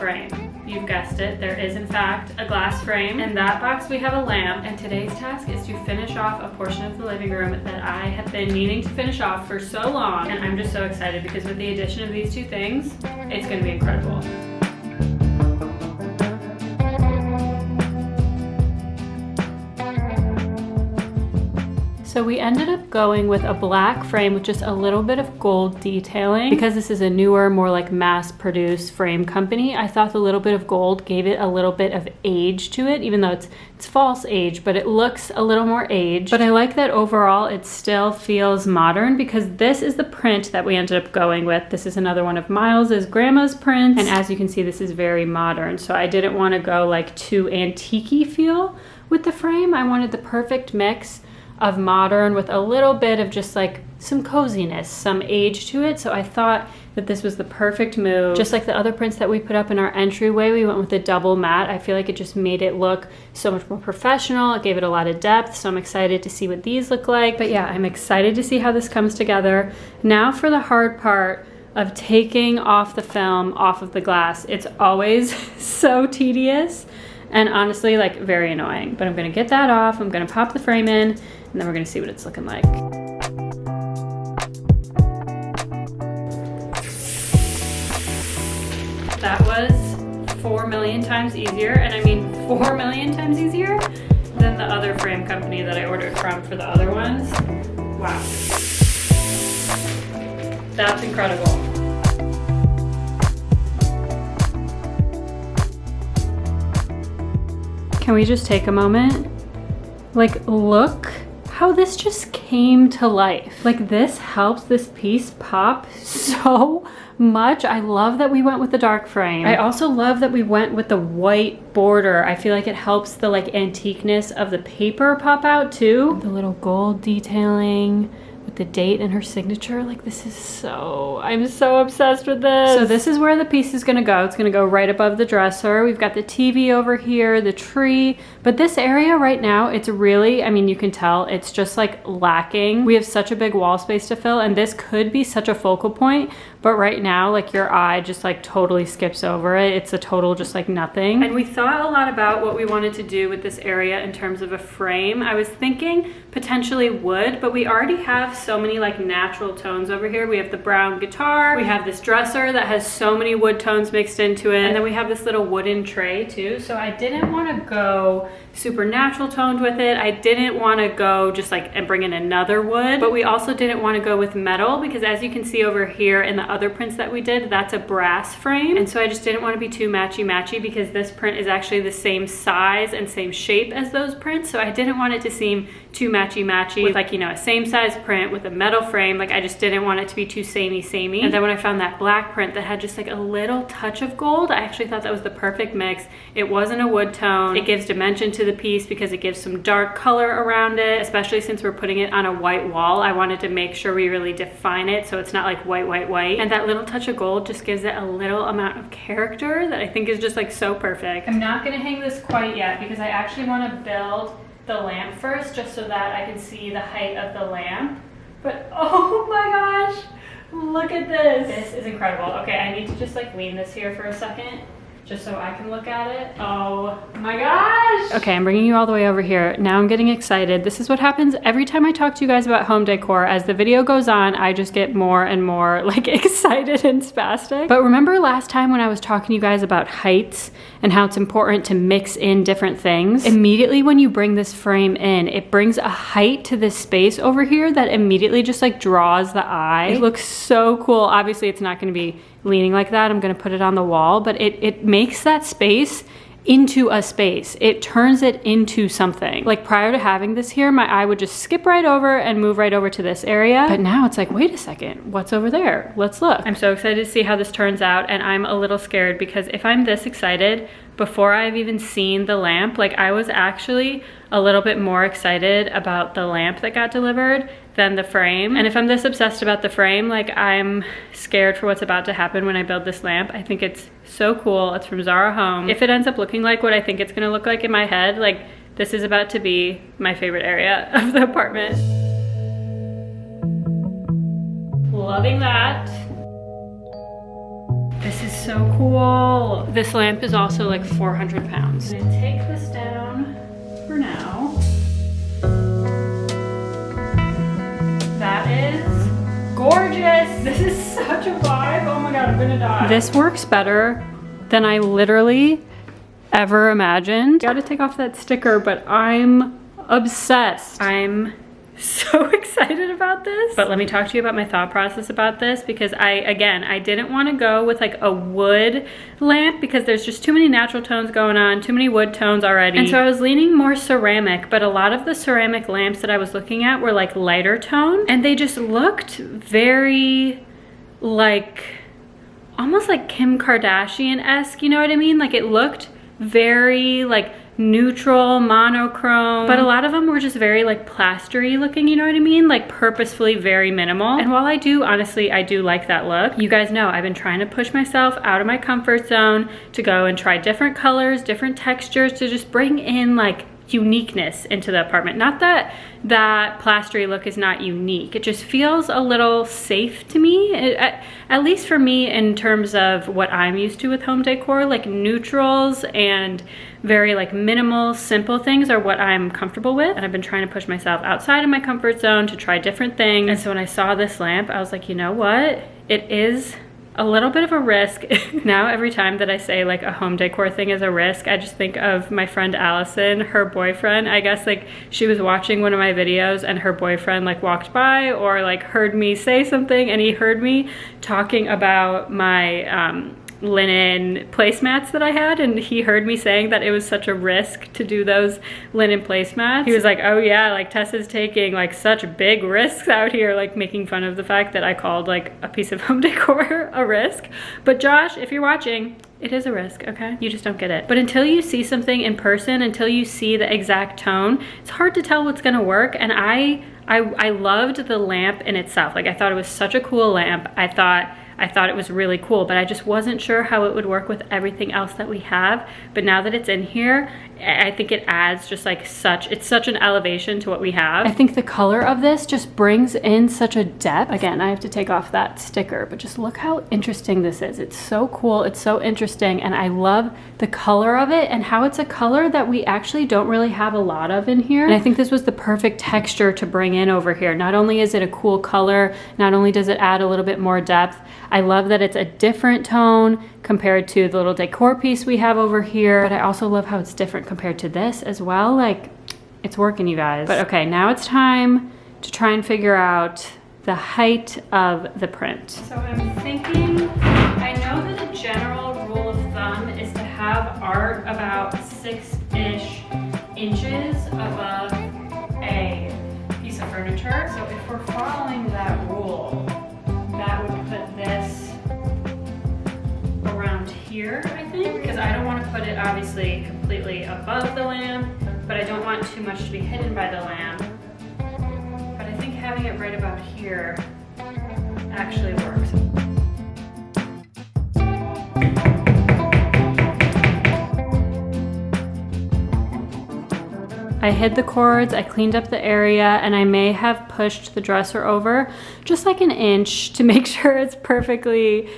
frame. You've guessed it, there is in fact a glass frame. In that box we have a lamp, and today's task is to finish off a portion of the living room that I have been needing to finish off for so long, and I'm just so excited because with the addition of these two things, it's gonna be incredible. So we ended up going with a black frame with just a little bit of gold detailing. Because this is a newer, more like mass-produced frame company, I thought the little bit of gold gave it a little bit of age to it, even though it's false age, but it looks a little more aged. But I like that overall it still feels modern because this is the print that we ended up going with. This is another one of Miles's grandma's prints, and as you can see, this is very modern. So I didn't want to go like too antique-y feel with the frame. I wanted the perfect mix of modern with a little bit of just like some coziness, some age to it. So I thought that this was the perfect move. Just like the other prints that we put up in our entryway, we went with a double matte. I feel like it just made it look so much more professional. It gave it a lot of depth. So I'm excited to see what these look like. But yeah, I'm excited to see how this comes together. Now for the hard part of taking off the film off of the glass. It's always so tedious and honestly like very annoying. But I'm gonna get that off. I'm gonna pop the frame in, and then we're gonna see what it's looking like. That was 4 million times easier, and I mean 4 million times easier than the other frame company that I ordered from for the other ones. Wow. That's incredible. Can we just take a moment? Like, look how this just came to life. Like, this helps this piece pop so much. I love that we went with the dark frame. I also love that we went with the white border. I feel like it helps the like antiqueness of the paper pop out too. The little gold detailing with the date and her signature. Like, this is so, I'm so obsessed with this. So this is where the piece is gonna go. It's gonna go right above the dresser. We've got the TV over here, the tree, but this area right now, it's really, I mean, you can tell it's just like lacking. We have such a big wall space to fill, and this could be such a focal point, but right now, like, your eye just like totally skips over it. It's a total just like nothing. And we thought a lot about what we wanted to do with this area in terms of a frame. I was thinking potentially wood, but we already have so many like natural tones over here. We have the brown guitar, we have this dresser that has so many wood tones mixed into it, and then we have this little wooden tray too. So I didn't want to go super natural toned with it. I didn't want to go just like and bring in another wood, but we also didn't want to go with metal because as you can see over here in the other prints that we did, that's a brass frame. And so I just didn't want to be too matchy-matchy because this print is actually the same size and same shape as those prints. So I didn't want it to seem too matchy-matchy with like, you know, a same size print with a metal frame. Like, I just didn't want it to be too samey. And then when I found that black print that had just like a little touch of gold, I actually thought that was the perfect mix. It wasn't a wood tone. It gives dimension to the piece because it gives some dark color around it, especially since we're putting it on a white wall. I wanted to make sure we really define it so it's not like white, white, white. And that little touch of gold just gives it a little amount of character that I think is just like so perfect. I'm not gonna hang this quite yet because I actually want to build the lamp first just so that I can see the height of the lamp. But oh my gosh, look at this. This is incredible. Okay, I need to just like lean this here for a second just so I can look at it. Oh my gosh. Okay, I'm bringing you all the way over here. Now I'm getting excited. This is what happens every time I talk to you guys about home decor. As the video goes on, I just get more and more like excited and spastic. But remember last time when I was talking to you guys about heights and how it's important to mix in different things? Immediately when you bring this frame in, it brings a height to this space over here that immediately just like draws the eye. It looks so cool. Obviously it's not gonna be leaning like that. I'm gonna put it on the wall, but it makes that space into a space. It turns it into something. Like prior to having this here, my eye would just skip right over and move right over to this area. But now it's like, wait a second, what's over there? Let's look. I'm so excited to see how this turns out, and I'm a little scared because if I'm this excited before I've even seen the lamp, like I was actually a little bit more excited about the lamp that got delivered than the frame. And if I'm this obsessed about the frame, like I'm scared for what's about to happen when I build this lamp. I think it's so cool. It's from Zara Home. If it ends up looking like what I think it's gonna look like in my head, like this is about to be my favorite area of the apartment. Loving that. This is so cool. This lamp is also like 400 pounds. I'm gonna take this down for now. That is gorgeous. This is such a vibe. Oh my God, I'm gonna die. This works better than I literally ever imagined. Gotta take off that sticker, but I'm obsessed. I'm so excited about this. But let me talk to you about my thought process about this, because I didn't want to go with like a wood lamp because there's just too many natural tones going on, too many wood tones already. And so I was leaning more ceramic, but a lot of the ceramic lamps that I was looking at were like lighter tone, and they just looked very like, almost like Kim Kardashian-esque, you know what I mean? Like it looked very like neutral, monochrome, but a lot of them were just very like plastery looking, you know what I mean? Like purposefully very minimal. And while I do, honestly, I do like that look. You guys know I've been trying to push myself out of my comfort zone to go and try different colors, different textures, to just bring in like uniqueness into the apartment. Not that that plastery look is not unique. It just feels a little safe to me, at least for me, in terms of what I'm used to with home decor. Like neutrals and very like minimal, simple things are what I'm comfortable with. And I've been trying to push myself outside of my comfort zone to try different things. And so when I saw this lamp, I was like, you know what? It is a little bit of a risk. Now every time that I say like a home decor thing is a risk, I just think of my friend Allison, her boyfriend. I guess like she was watching one of my videos and her boyfriend like walked by or like heard me say something, and he heard me talking about my linen placemats that I had, and he heard me saying that it was such a risk to do those linen placemats. He was like, oh yeah, like Tessa's taking like such big risks out here, like making fun of the fact that I called like a piece of home decor a risk. But Josh, if you're watching, it is a risk, okay? You just don't get it. But until you see something in person, until you see the exact tone, it's hard to tell what's gonna work. And I loved the lamp in itself. Like I thought it was such a cool lamp. I thought it was really cool, but I just wasn't sure how it would work with everything else that we have. But now that it's in here, I think it adds just like it's such an elevation to what we have. I think the color of this just brings in such a depth. Again, I have to take off that sticker, but just look how interesting this is. It's so cool, it's so interesting, and I love the color of it and how it's a color that we actually don't really have a lot of in here. And I think this was the perfect texture to bring in over here. Not only is it a cool color, not only does it add a little bit more depth, I love that it's a different tone compared to the little decor piece we have over here, but I also love how it's different compared to this as well. Like, it's working, you guys. But okay, now it's time to try and figure out the height of the print. So I'm thinking, I know that a general rule of thumb is to have art about 6-ish inches above a piece of furniture. So if we're following that rule, that would put this around here, I think, because I don't want to put it obviously completely above the lamp, but I don't want too much to be hidden by the lamp. But I think having it right about here actually works. I hid the cords, I cleaned up the area, and I may have pushed the dresser over just like 1 inch to make sure it's perfectly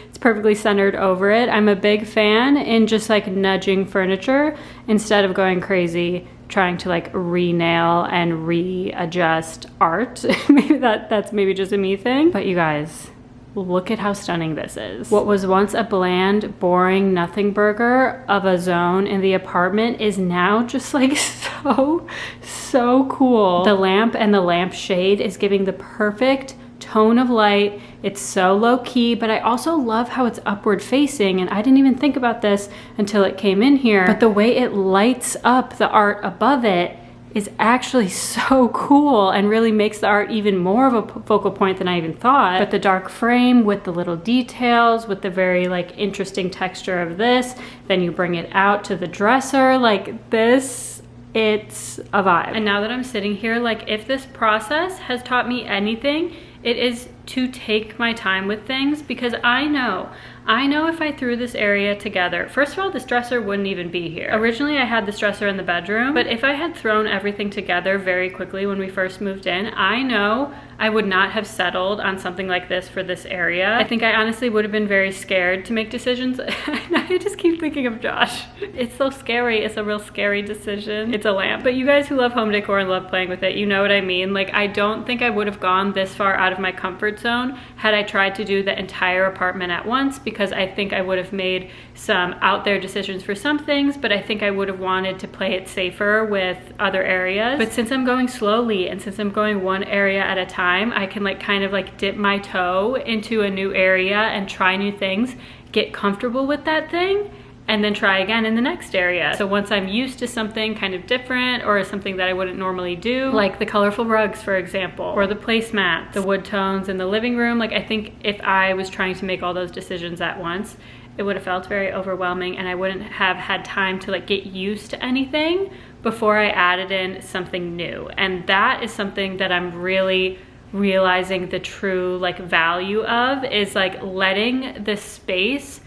centered over it. I'm a big fan in just like nudging furniture instead of going crazy trying to like re-nail and readjust art. Maybe that's maybe just a me thing. But you guys, look at how stunning this is. What was once a bland, boring nothing burger of a zone in the apartment is now just like so cool. The lamp and the lamp shade is giving the perfect tone of light. It's so low key, but I also love how it's upward facing, and I didn't even think about this until it came in here, but the way it lights up the art above it is actually so cool and really makes the art even more of a focal point than I even thought. But the dark frame with the little details, with the very like interesting texture of this, then you bring it out to the dresser like this, it's a vibe. And now that I'm sitting here, like if this process has taught me anything, it is to take my time with things, because I know if I threw this area together, first of all, this dresser wouldn't even be here. Originally, I had this dresser in the bedroom, but if I had thrown everything together very quickly when we first moved in, I know I would not have settled on something like this for this area. I think I honestly would have been very scared to make decisions. I just keep thinking of Josh. It's so scary. It's a real scary decision. It's a lamp. But you guys who love home decor and love playing with it, you know what I mean? Like, I don't think I would have gone this far out of my comfort zone had I tried to do the entire apartment at once, because I think I would have made some out there decisions for some things, but I think I would have wanted to play it safer with other areas. But since I'm going slowly and since I'm going one area at a time, I can like kind of like dip my toe into a new area and try new things, get comfortable with that thing, and then try again in the next area. So once I'm used to something kind of different or something that I wouldn't normally do, like the colorful rugs, for example, or the placemats, the wood tones in the living room, like I think if I was trying to make all those decisions at once, it would have felt very overwhelming and I wouldn't have had time to like get used to anything before I added in something new. And that is something that I'm really realizing the true like value of, is like letting the space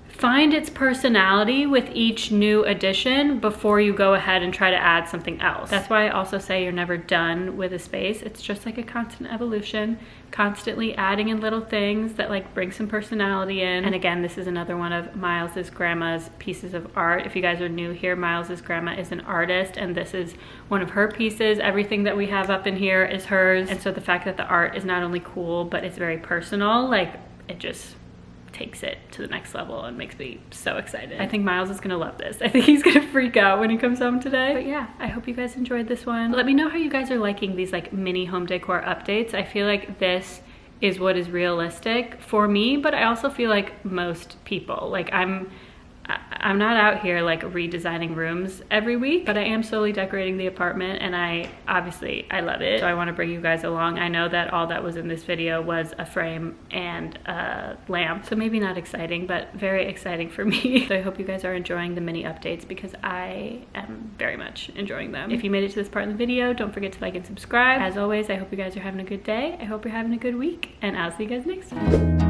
find its personality with each new addition before you go ahead and try to add something else. That's why I also say you're never done with a space. It's just like a constant evolution, constantly adding in little things that like bring some personality in. And again, this is another one of Miles's grandma's pieces of art. If you guys are new here, Miles's grandma is an artist and this is one of her pieces. Everything that we have up in here is hers. And so the fact that the art is not only cool, but it's very personal, like it just takes it to the next level and makes me so excited. I think Miles is gonna love this. I think he's gonna freak out when he comes home today. But yeah, I hope you guys enjoyed this one. Let me know how you guys are liking these like mini home decor updates. I feel like this is what is realistic for me, but I also feel like most people, like I'm not out here like redesigning rooms every week, but I am slowly decorating the apartment and I love it. So I want to bring you guys along. I know that all that was in this video was a frame and a lamp, so maybe not exciting, but very exciting for me. So I hope you guys are enjoying the mini updates because I am very much enjoying them. If you made it to this part of the video, don't forget to like and subscribe. As always, I hope you guys are having a good day. I hope you're having a good week, and I'll see you guys next time.